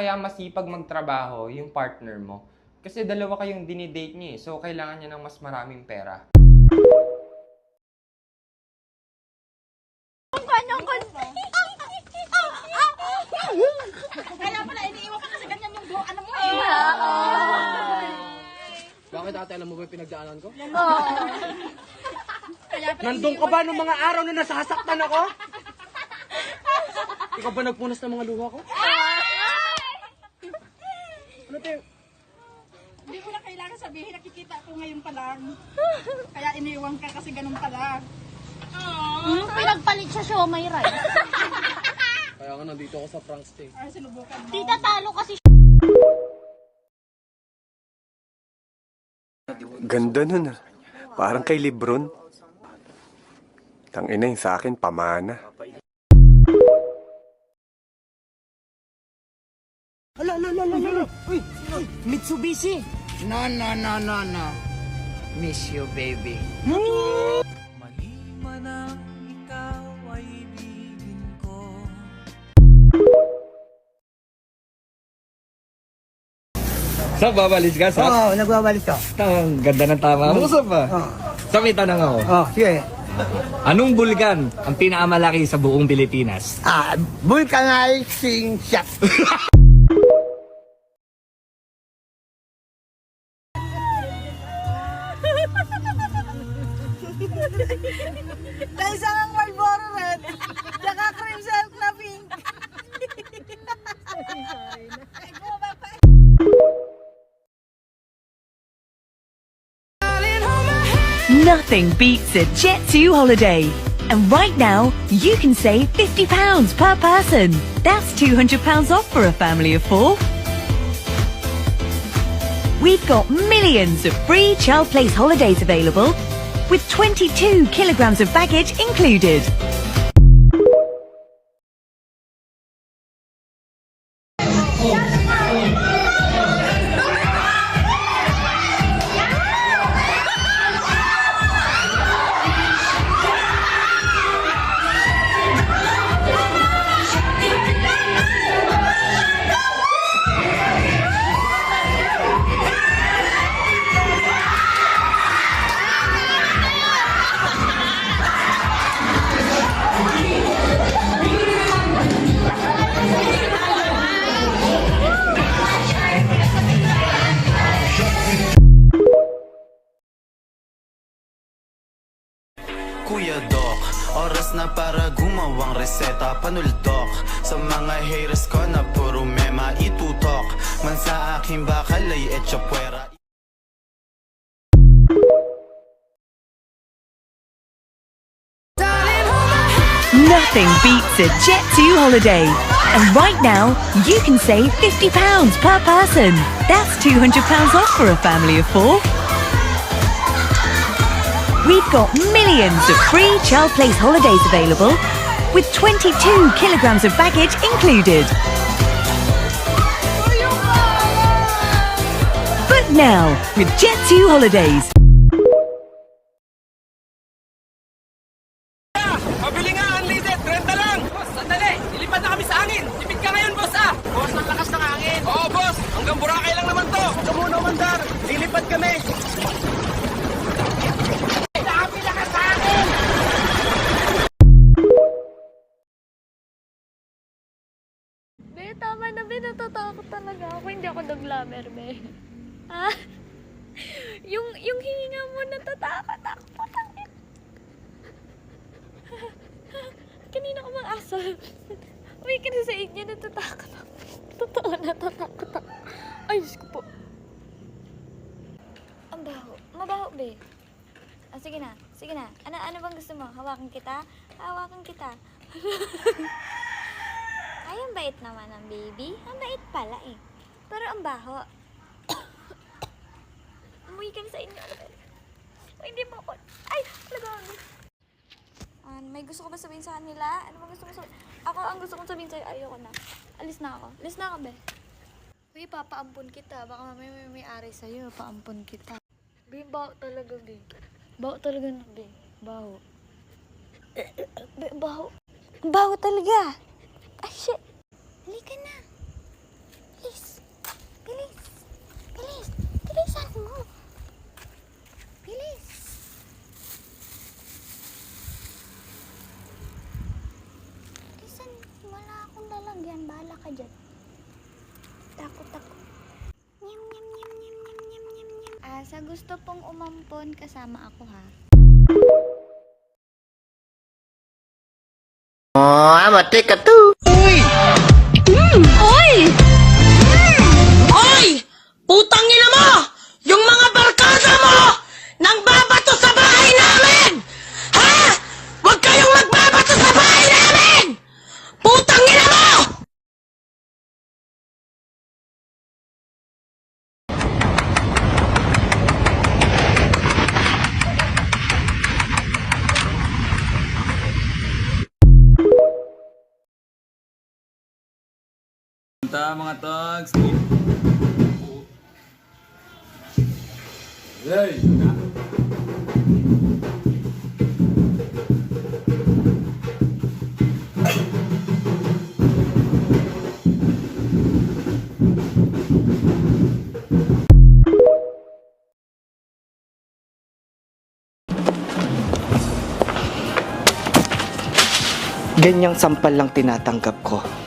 kaya masipag magtrabaho yung partner mo. Kasi dalawa kayong dinidate niyo eh. So, kailangan niya ng mas maraming pera. Kaya pala, iniiwan ka kasi ganyan yung buho. Ano mo eh? Bakit ate, alam mo ba yung pinagdaanan ko? Kaya pala, Nandun ka ba nung mga araw na nasasaktan ako? Ikaw ba nagpunas ng mga luha ko? Ano te? hindi mo na kailangan sabihin, nakikita ko ngayon pa lang. Kaya iniiwan ka kasi ganun pala. Pinagpalit siya siomay rice. Kaya nga nandito ako sa pranks te. Ay, sinubukan mo. Tita talo kasi Ganda nun ah. Parang kay Lebron. Tangina yung sa akin, pamana. Ala. Uy, Mitsubishi. No. Miss you, baby. Maliman ang ikaw ay ibigin ko. Saan babalis ka? Sa? Oo, nagbabalik ka. Ang ganda ng tama mo, Sab ah. Sa may tanong ako. Sige. Anong bulkan ang pinakamalaki sa buong Pilipinas? Vulcanizing shot. Dahil sa ang Marlboro Red, tsaka cream silk na pink. Nothing beats a Jet2 holiday. And right now, you can save £50 per person. That's £200 off for a family of 4. We've got millions of free child place holidays available, with 22 kilograms of baggage included. Kuya Doc, oras na para gumawang reseta. Panuldok sa mga haters ko na puro mema itutok. Man sa aking bakal ay etcha puwera. Nothing beats a Jet2 holiday. And right now, you can save £50 per person. That's £200 off for a family of 4. We've got millions of free child place holidays available, with 22 kilograms of baggage included. Book now with Jet2 Holidays. Pabili nga, unleaded. 30 lang. Boss, sandali. Ilipad na kami sa hangin. Tipid ka ngayon, boss ah. Boss, ang lakas ng hangin. Oo, boss. Hanggang Boracay lang naman to. Huwag ka muna, Mandar. Ilipad kami. Be, tama na be, natatakot talaga ako. Hindi ako naglamer, be. Ah? Yung hininga mo, natatakot ako. Putangin. Kanina ko mang asal. Uy, kasi sa inyo, natatakot ako. Totoo, natatakot ako. Ay, Diyos ko po. Ang baho. Mabaho, be. Ah, sige na. Sige na. Ano bang gusto mo? Hawakan kita? Hawakan kita. Ay, ang bait naman ng baby. Ang bait pala eh. Pero ang baho. Umuwi ka na sa inyo. Ay, hindi mo ako. Ay, talaga. May gusto ko ba sabihin sa kanila? Ano ba gusto mo sabihin? Ako, ang gusto kong sabihin sa'yo, ayoko na. Alis na ako. Alis na ako, be. Uy, papaampun kita. Baka mamaya may ari sa'yo. Paampun kita. Be, baho talaga, be. Baho talaga na, be. Baho. Be, baho. Baho talaga. Ay, shit. Halika na. Sa gusto pong umampon, kasama ako ha. Oh, mati ka to. Hoy! Putang ina mo! Yung mga barkada mo! Nang babato sa bahay namin! Ha? Huwag kayong magbabato sa bahay namin! Putang ina mo! Punta mga togs. Ganyang sampal lang tinatanggap ko.